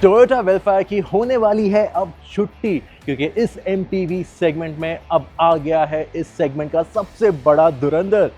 Toyota welfare की होने वाली है अब छुट्टी, क्योंकि इस एमपीवी सेगमेंट में अब आ गया है इस सेगमेंट का सबसे बड़ा धुरंधर।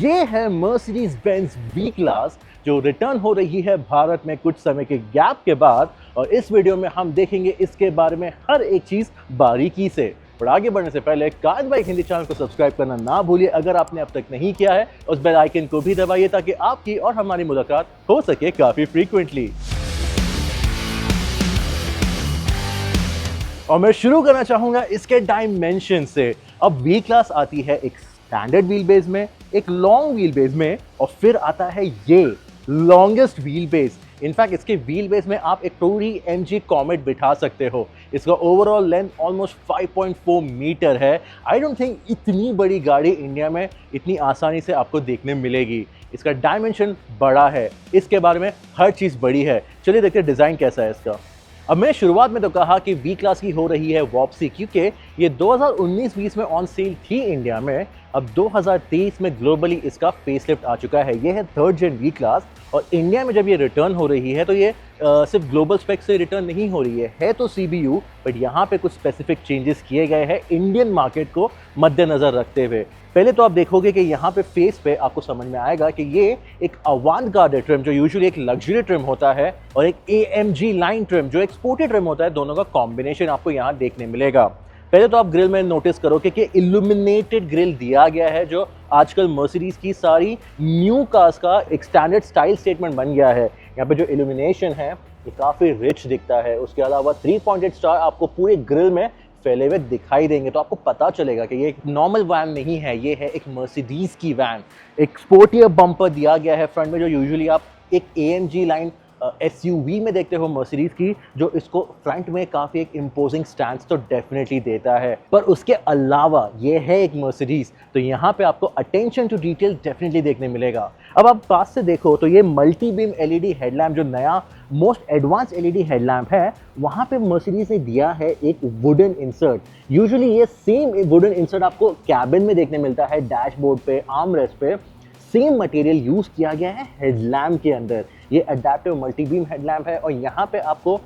ये है मर्सिडीज बेंज वी क्लास, जो रिटर्न हो रही है भारत में कुछ समय के गैप के बाद। और इस वीडियो में हम देखेंगे इसके बारे में हर एक चीज बारीकी से। और आगे बढ़ने से पहले कार बाइक हिंदी चैनल को सब्सक्राइब करना ना भूलिए अगर आपने अब तक नहीं किया है। उस बेल आइकन को भी दबाइए ताकि आपकी और हमारी मुलाकात हो सके काफी फ्रीक्वेंटली। और मैं शुरू करना चाहूंगा इसके डायमेंशन से। अब वी क्लास आती है एक स्टैंडर्ड व्हील बेस में, एक लॉन्ग व्हील बेस में, और फिर आता है ये लॉन्गेस्ट व्हील बेस। इनफैक्ट इसके व्हील बेस में आप एक टोरी एमजी कॉमेट बिठा सकते हो। इसका ओवरऑल लेंथ ऑलमोस्ट 5.4 मीटर है। आई डोंट थिंक इतनी बड़ी गाड़ी इंडिया में इतनी आसानी से आपको देखने मिलेगी। इसका डायमेंशन बड़ा है, इसके बारे में हर चीज़ बड़ी है। चलिए देखते हैं डिज़ाइन कैसा है इसका। अब मैंने शुरुआत में तो कहा कि वी क्लास की हो रही है वापसी, क्योंकि ये 2019-20 में ऑन सेल थी इंडिया में। अब 2023 में ग्लोबली इसका फेसलिफ्ट आ चुका है। ये है थर्ड जेन वी क्लास, और इंडिया में जब ये रिटर्न हो रही है तो ये सिर्फ ग्लोबल स्पेक से रिटर्न नहीं हो रही है तो सीबीयू, बट यहाँ पे कुछ स्पेसिफिक चेंजेस किए गए हैं इंडियन मार्केट को मद्देनजर रखते हुए। पहले तो आप देखोगे कि यहाँ पे फेस पे आपको समझ में आएगा कि ये एक अवांट-गार्ड ट्रिम, जो यूजुअली एक लग्जरी ट्रिम होता है, और एक एएमजी लाइन ट्रिम जो एक स्पोर्टी ट्रिम होता है, दोनों का कॉम्बिनेशन आपको यहाँ देखने मिलेगा। पहले तो आप ग्रिल में नोटिस करोगे कि इल्यूमिनेटेड ग्रिल दिया गया है, जो आजकल मर्सिडीज की सारी न्यू कार्स का एक स्टैंडर्ड स्टाइल स्टेटमेंट बन गया है। यहाँ पे जो इल्यूमिनेशन है ये काफ़ी रिच दिखता है। उसके अलावा 3 पॉइंटेड स्टार आपको पूरे ग्रिल में फैले हुए दिखाई देंगे, तो आपको पता चलेगा कि ये एक नॉर्मल वैन नहीं है, ये है एक मर्सिडीज की वैन। एक स्पोर्टियर बम्पर दिया गया है फ्रंट में, जो यूजुअली आप एक एएमजी लाइन एसयूवी में देखते हो मर्सिडीज की, जो इसको फ्रंट में काफ़ी एक इम्पोजिंग स्टैंड तो डेफिनेटली देता है। पर उसके अलावा ये है एक मर्सिडीज, तो यहाँ पे आपको अटेंशन टू डिटेल डेफिनेटली देखने मिलेगा। अब आप पास से देखो तो ये मल्टी बीम एलईडी हेडलैम्प, जो नया मोस्ट एडवांस एलईडी हेडलैम्प है, वहाँ पे मर्सिडीज ने दिया है एक वुडन इंसर्ट। यूजुअली ये सेम वुडन इंसर्ट आपको कैबिन में देखने मिलता है, डैशबोर्ड पे, आर्मरेस्ट पे। सेम मटेरियल यूज किया गया है हेडलैम्प के अंदर। ये अडैप्टिव मल्टी बीम हेडलैम्प है, और यहाँ पे आपको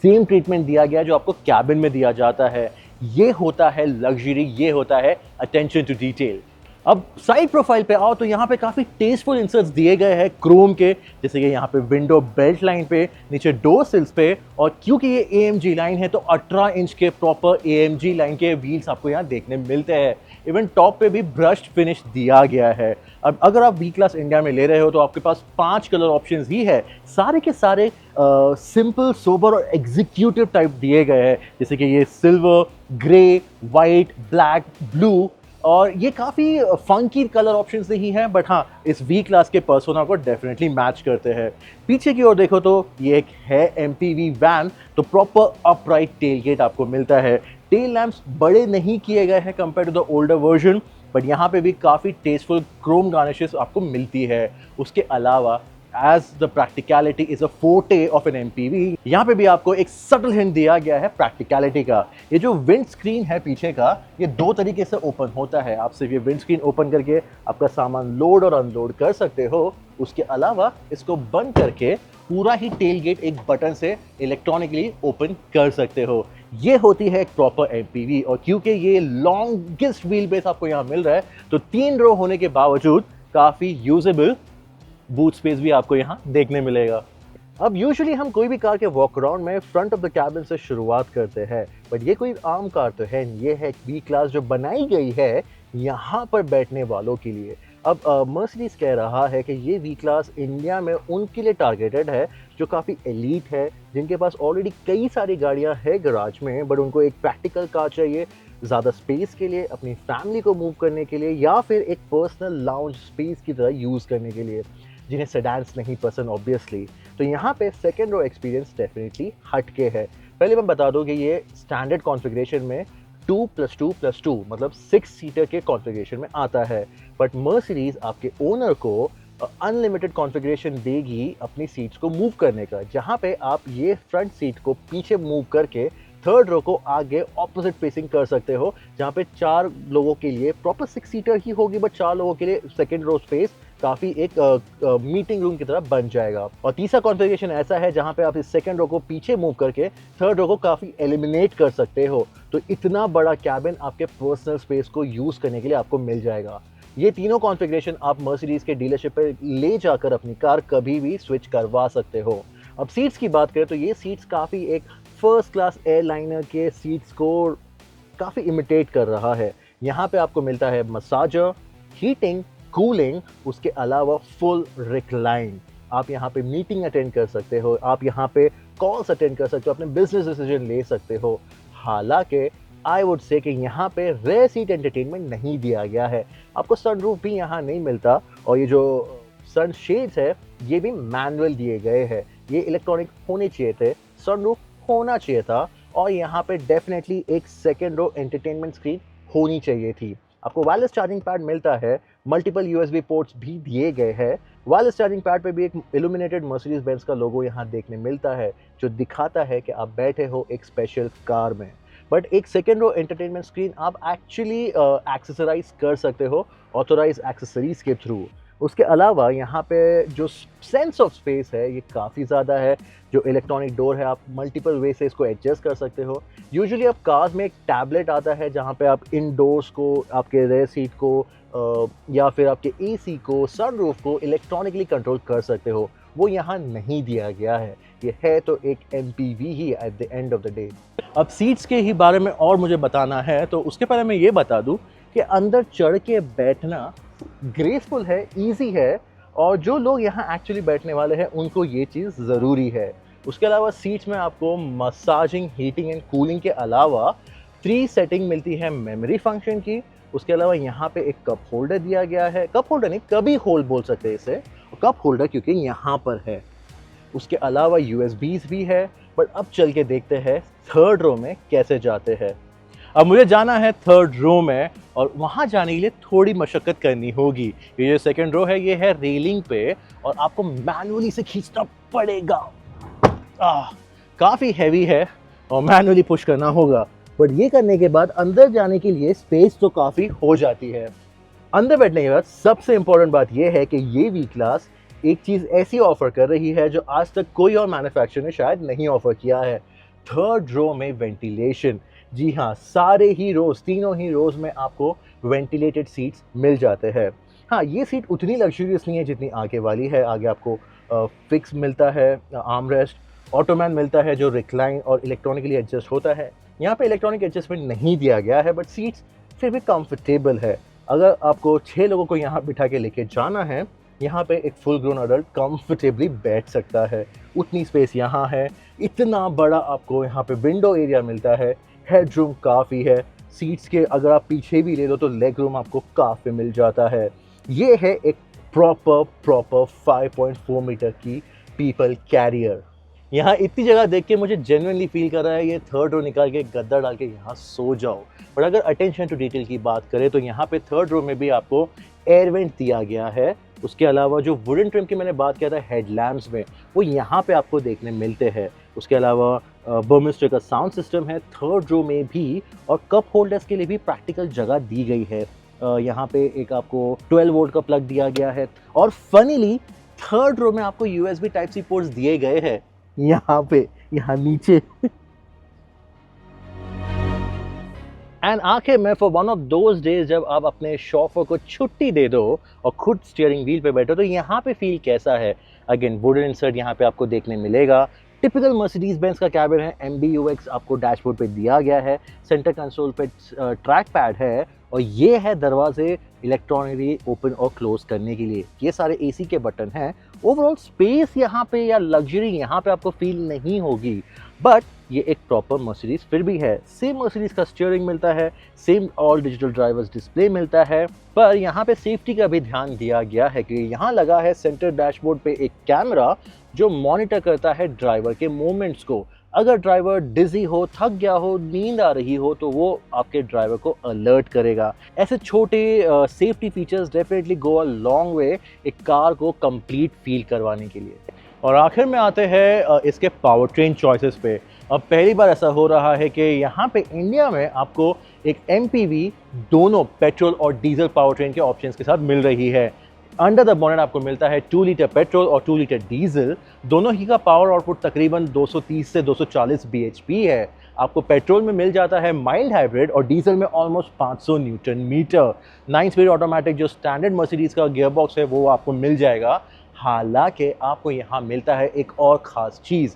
सेम ट्रीटमेंट दिया गया जो आपको कैबिन में दिया जाता है। ये होता है लग्जरी, ये होता है अटेंशन टू डिटेल। अब साइड प्रोफाइल पे आओ तो यहाँ पे काफ़ी टेस्टफुल इंसर्ट्स दिए गए हैं क्रोम के, जैसे कि यहाँ पे विंडो बेल्ट लाइन पे, नीचे डोर सिल्स पे। और क्योंकि ये एएमजी लाइन है तो 18 इंच के प्रॉपर एएमजी लाइन के व्हील्स आपको यहाँ देखने मिलते हैं। इवन टॉप पे भी ब्रश्ड फिनिश दिया गया है। अब अगर आप वी क्लास इंडिया में ले रहे हो तो आपके पास 5 कलर ऑप्शंस ही है, सारे के सारे सिंपल, सोबर और एग्जीक्यूटिव टाइप दिए गए हैं, जैसे कि ये silver, grey, white, black, blue. और ये काफ़ी फंकी कलर ऑप्शंस नहीं हैं, बट हाँ इस वी क्लास के पर्सोना को डेफिनेटली मैच करते हैं। पीछे की ओर देखो तो ये एक है एमपीवी वैन, तो प्रॉपर अपराइट टेल गेट आपको मिलता है। टेल लैंप्स बड़े नहीं किए गए हैं compare to the older version, but यहाँ पे भी काफ़ी टेस्टफुल क्रोम गार्निशेस आपको मिलती है। उसके अलावा as the practicality is a forte of an MPV, यहाँ पे भी आपको एक सटल हिंट दिया गया है प्रैक्टिकलिटी का। ये जो विंड स्क्रीन है पीछे का, ये 2 तरीके से ओपन होता है। आप सिर्फ ये विंड स्क्रीन ओपन करके आपका सामान लोड और अनलोड कर सकते हो। उसके अलावा इसको बंद करके पूरा ही टेल गेट एक बटन से इलेक्ट्रॉनिकली ओपन कर सकते हो। ये होती है एक प्रॉपर एमपीवी, और क्योंकि ये लॉन्गेस्ट व्हील बेस आपको यहाँ मिल रहा है तो 3 रो होने के बावजूद काफ़ी यूजेबल बूट स्पेस भी आपको यहाँ देखने मिलेगा। अब यूजुअली हम कोई भी कार के वॉक अराउंड में फ्रंट ऑफ द कैबिन से शुरुआत करते हैं, बट ये कोई आम कार तो है, ये है वी क्लास जो बनाई गई है यहाँ पर बैठने वालों के लिए। अब मर्सिडीज कह रहा है कि ये वी क्लास इंडिया में उनके लिए टारगेटेड है जो काफ़ी एलीट है, जिनके पास ऑलरेडी कई सारी गाड़ियाँ हैं गराज में, बट उनको एक प्रैक्टिकल कार चाहिए ज़्यादा स्पेस के लिए, अपनी फैमिली को मूव करने के लिए, या फिर एक पर्सनल लाउंज स्पेस की तरह यूज़ करने के लिए, जिन्हें सेडान्स नहीं पसंद ऑब्वियसली। तो यहाँ पे सेकेंड रो एक्सपीरियंस डेफिनेटली हटके है। पहले मैं बता दूँ कि ये स्टैंडर्ड कॉन्फ़िगरेशन में 2+2+2 मतलब 6 सीटर के कॉन्फ़िगरेशन में आता है, बट मर्सिडीज आपके ओनर को अनलिमिटेड कॉन्फ़िगरेशन देगी अपनी सीट्स को मूव करने का, जहाँ पे आप ये फ्रंट सीट को पीछे मूव करके थर्ड रो को आगे ऑपोजिट फेसिंग कर सकते हो, जहाँ पे 4 लोगों के लिए प्रॉपर 6 सीटर ही होगी, बट 4 लोगों के लिए सेकेंड रो स्पेस काफ़ी एक मीटिंग रूम की तरह बन जाएगा। और तीसरा कॉन्फ़िगरेशन ऐसा है जहाँ पे आप इस सेकंड रो को पीछे मूव करके थर्ड रो को काफ़ी एलिमिनेट कर सकते हो। तो इतना बड़ा कैबिन आपके पर्सनल स्पेस को यूज़ करने के लिए आपको मिल जाएगा। ये तीनों कॉन्फ़िगरेशन आप मर्सिडीज़ के डीलरशिप पे ले जाकर अपनी कार कभी भी स्विच करवा सकते हो। अब सीट्स की बात करें तो ये सीट्स काफ़ी एक फर्स्ट क्लास एयरलाइनर के सीट्स को काफ़ी इमिटेट कर रहा है। यहाँ पे आपको मिलता है मसाजर, हीटिंग, कूलिंग, उसके अलावा फुल रिक्लाइन। आप यहाँ पे मीटिंग अटेंड कर सकते हो, आप यहाँ पे कॉल्स अटेंड कर सकते हो, अपने बिजनेस डिसीजन ले सकते हो। हालांकि आई वुड से कि यहाँ पे रेयर सीट एंटरटेनमेंट नहीं दिया गया है। आपको सनरूफ भी यहाँ नहीं मिलता और ये जो सन शेड्स है ये भी मैनुअल दिए गए हैं। ये इलेक्ट्रॉनिक होने चाहिए थे, सनरूफ होना चाहिए था और यहाँ पे डेफिनेटली एक सेकेंड रो एंटरटेनमेंट स्क्रीन होनी चाहिए थी। आपको वायरलेस चार्जिंग पैड मिलता है, मल्टीपल यूएसबी पोर्ट्स भी दिए गए हैं। वायरलेस चार्जिंग पैड पे भी एक इल्यूमिनेटेड मर्सिडीज बेंज का लोगो यहाँ देखने मिलता है जो दिखाता है कि आप बैठे हो एक स्पेशल कार में। बट एक सेकेंड रो एंटरटेनमेंट स्क्रीन आप एक्चुअली एक्सेसराइज कर सकते हो ऑथोराइज एक्सेसरीज के थ्रू। उसके अलावा यहाँ पे जो सेंस ऑफ स्पेस है ये काफ़ी ज़्यादा है। जो इलेक्ट्रॉनिक डोर है आप मल्टीपल वे से इसको एडजस्ट कर सकते हो। यूजुअली आप कार्स में एक टैबलेट आता है जहाँ पे आप इंडोर्स को, आपके रेयर सीट को या फिर आपके एसी को, सनरूफ को इलेक्ट्रॉनिकली कंट्रोल कर सकते हो। वो यहाँ नहीं दिया गया है। ये है तो एक MPV he at the end of the day. अब सीट्स के ही बारे में और मुझे बताना है तो उसके पहले मैं ये बता दूं कि अंदर चढ़ के बैठना ग्रेसफुल है, इजी है और जो लोग यहाँ एक्चुअली बैठने वाले हैं उनको ये चीज़ ज़रूरी है। उसके अलावा सीट्स में आपको मसाजिंग, हीटिंग एंड कूलिंग के अलावा 3 सेटिंग मिलती है मेमोरी फंक्शन की। उसके अलावा यहाँ पे एक कप होल्डर दिया गया है, कप होल्डर नहीं कभी होल्ड बोल सकते हैं इसे, कप होल्डर क्योंकि यहाँ पर है। उसके अलावा यूएसबीज भी है। बट अब चल के देखते हैं थर्ड रो में कैसे जाते हैं। अब मुझे जाना है थर्ड रो में और वहाँ जाने के लिए थोड़ी मशक्क़त करनी होगी। ये जो सेकंड रो है ये है रेलिंग पे और आपको मैनुअली से खींचना पड़ेगा। काफ़ी हैवी है और मैनुअली पुश करना होगा। बट ये करने के बाद अंदर जाने के लिए स्पेस तो काफ़ी हो जाती है। अंदर बैठने के बाद सबसे इंपॉर्टेंट बात यह है कि ये वी क्लास एक चीज़ ऐसी ऑफर कर रही है जो आज तक कोई और मैन्युफैक्चरर ने शायद नहीं ऑफर किया है। थर्ड रो में वेंटिलेशन। जी हाँ, सारे ही रोज, तीनों ही रोज में आपको वेंटिलेटेड सीट्स मिल जाते हैं। हाँ, ये सीट उतनी लग्जूरियस नहीं है जितनी आगे वाली है। आगे आपको फिक्स मिलता है आर्म रेस्ट, ऑटोमैन मिलता है जो रिक्लाइन और इलेक्ट्रॉनिकली एडजस्ट होता है। यहाँ पे इलेक्ट्रॉनिक एडजस्टमेंट नहीं दिया गया है बट सीट्स फिर भी कंफर्टेबल है। अगर आपको 6 लोगों को यहाँ बिठा के लेके जाना है, यहाँ पे एक फुल ग्रोन अडल्ट कंफर्टेबली बैठ सकता है। उतनी स्पेस यहाँ है। इतना बड़ा आपको यहाँ पे विंडो एरिया मिलता है। हेडरूम काफ़ी है। सीट्स के अगर आप पीछे भी ले लो तो लेग रूम आपको काफ़ी मिल जाता है। ये है एक प्रॉपर 5.4 मीटर की पीपल कैरियर। यहाँ इतनी जगह देख के मुझे जेन्युइनली फील कर रहा है ये थर्ड रो निकाल के गद्दा डाल के यहाँ सो जाओ। बट अगर अटेंशन टू डिटेल की बात करें तो यहाँ पे थर्ड रो में भी आपको एयर वेंट दिया गया है। उसके अलावा जो वुडन ट्रिम की मैंने बात किया था हेडलैम्प्स में, वो यहाँ पे आपको देखने मिलते हैं। उसके अलावा बर्मिस्टर का साउंड सिस्टम है थर्ड रो में भी और कप होल्डर्स के लिए भी प्रैक्टिकल जगह दी गई है। यहाँ पे एक आपको 12 वोल्ट का प्लग दिया गया है और फनीली थर्ड रो में आपको यूएसबी टाइप सी पोर्ट्स दिए गए हैं यहाँ पे, यहाँ नीचे। एंड आखिर में for one of those days जब आप अपने शॉफर को छुट्टी दे दो और खुद स्टीयरिंग व्हील पे बैठो तो यहाँ पे फील कैसा है। अगेन वुडन इंसर्ट यहाँ पे आपको देखने मिलेगा। टिपिकल मर्सिडीज बेंज का कैबिन है। MBUX आपको डैशबोर्ड पे दिया गया है। सेंटर कंसोल पे ट्रैक पैड है और ये है दरवाजे इलेक्ट्रॉनिकली ओपन और क्लोज करने के लिए। ये सारे AC के बटन हैं। ओवरऑल स्पेस यहाँ पे या लग्जरी यहाँ पे आपको फील नहीं होगी बट ये एक प्रॉपर मर्सिडीज फिर भी है। सेम मर्सिडीज का स्टीयरिंग मिलता है, same all digital drivers display मिलता है। पर यहाँ पे सेफ्टी का भी ध्यान दिया गया है कि यहाँ लगा है सेंटर डैशबोर्ड पे एक कैमरा जो मॉनिटर करता है ड्राइवर के मूवमेंट्स को। अगर ड्राइवर डिजी हो, थक गया हो, नींद आ रही हो तो वो आपके ड्राइवर को अलर्ट करेगा। ऐसे छोटे safety features definitely go a long way एक कार को कंप्लीट फील करवाने के लिए। और आखिर में आते हैं इसके पावर ट्रेन चॉइसेस पे। अब पहली बार ऐसा हो रहा है कि यहाँ पे इंडिया में आपको एक MPV दोनों पेट्रोल और डीजल पावर ट्रेन के ऑप्शंस के साथ मिल रही है। अंडर द बोनेट आपको मिलता है 2 लीटर पेट्रोल और 2 लीटर डीजल। दोनों ही का पावर आउटपुट तकरीबन 230 से 240 bhp है। आपको पेट्रोल में मिल जाता है माइल्ड हाइब्रिड और डीजल में almost 500 newton metre. 9 speed automatic जो स्टैंडर्ड मर्सिडीज का गियर बॉक्स है वो आपको मिल जाएगा। हालांकि आपको यहाँ मिलता है एक और ख़ास चीज़,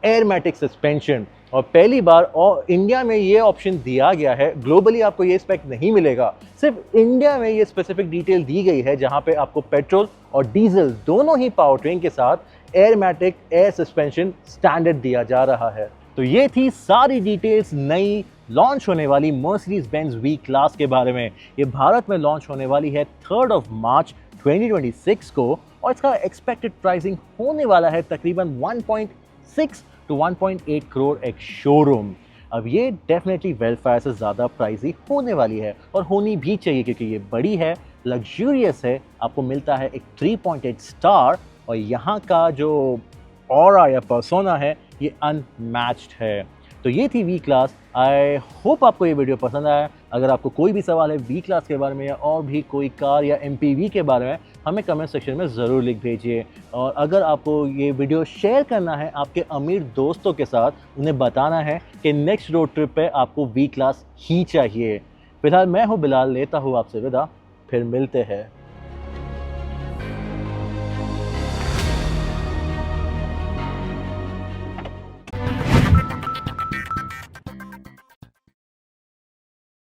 एयरमैटिक सस्पेंशन। और पहली बार और इंडिया में ये ऑप्शन दिया गया है, ग्लोबली आपको ये स्पेक नहीं मिलेगा, सिर्फ इंडिया में ये स्पेसिफिक डिटेल दी गई है जहां पे आपको पेट्रोल और डीजल दोनों ही पावर ट्रेन के साथ एयरमैटिक एयर सस्पेंशन स्टैंडर्ड दिया जा रहा है। तो ये थी सारी डिटेल्स नई लॉन्च होने वाली मर्सिडीज बेंज वी क्लास के बारे में। ये भारत में लॉन्च होने वाली है 3 मार्च 2026 को और इसका एक्सपेक्टेड प्राइसिंग होने वाला है तकरीबन 1.6 टू 1.8 करोड़ एक शोरूम। अब ये डेफिनेटली वेलफेयर से ज़्यादा प्राइसी होने वाली है और होनी भी चाहिए क्योंकि ये बड़ी है, लग्जूरियस है, आपको मिलता है एक 3.8 स्टार और यहाँ का जो ऑरा या पर्सोना है ये अनमैच्ड है। तो ये थी वी क्लास। आई होप आपको ये वीडियो पसंद आया। अगर आपको कोई भी सवाल है वी क्लास के बारे में या और भी कोई कार या एमपीवी के बारे में, हमें कमेंट सेक्शन में ज़रूर लिख भेजिए। और अगर आपको ये वीडियो शेयर करना है आपके अमीर दोस्तों के साथ, उन्हें बताना है कि नेक्स्ट रोड ट्रिप पे आपको वी क्लास ही चाहिए। फिलहाल मैं हूँ बिलाल, लेता हूँ आपसे विदा, फिर मिलते हैं।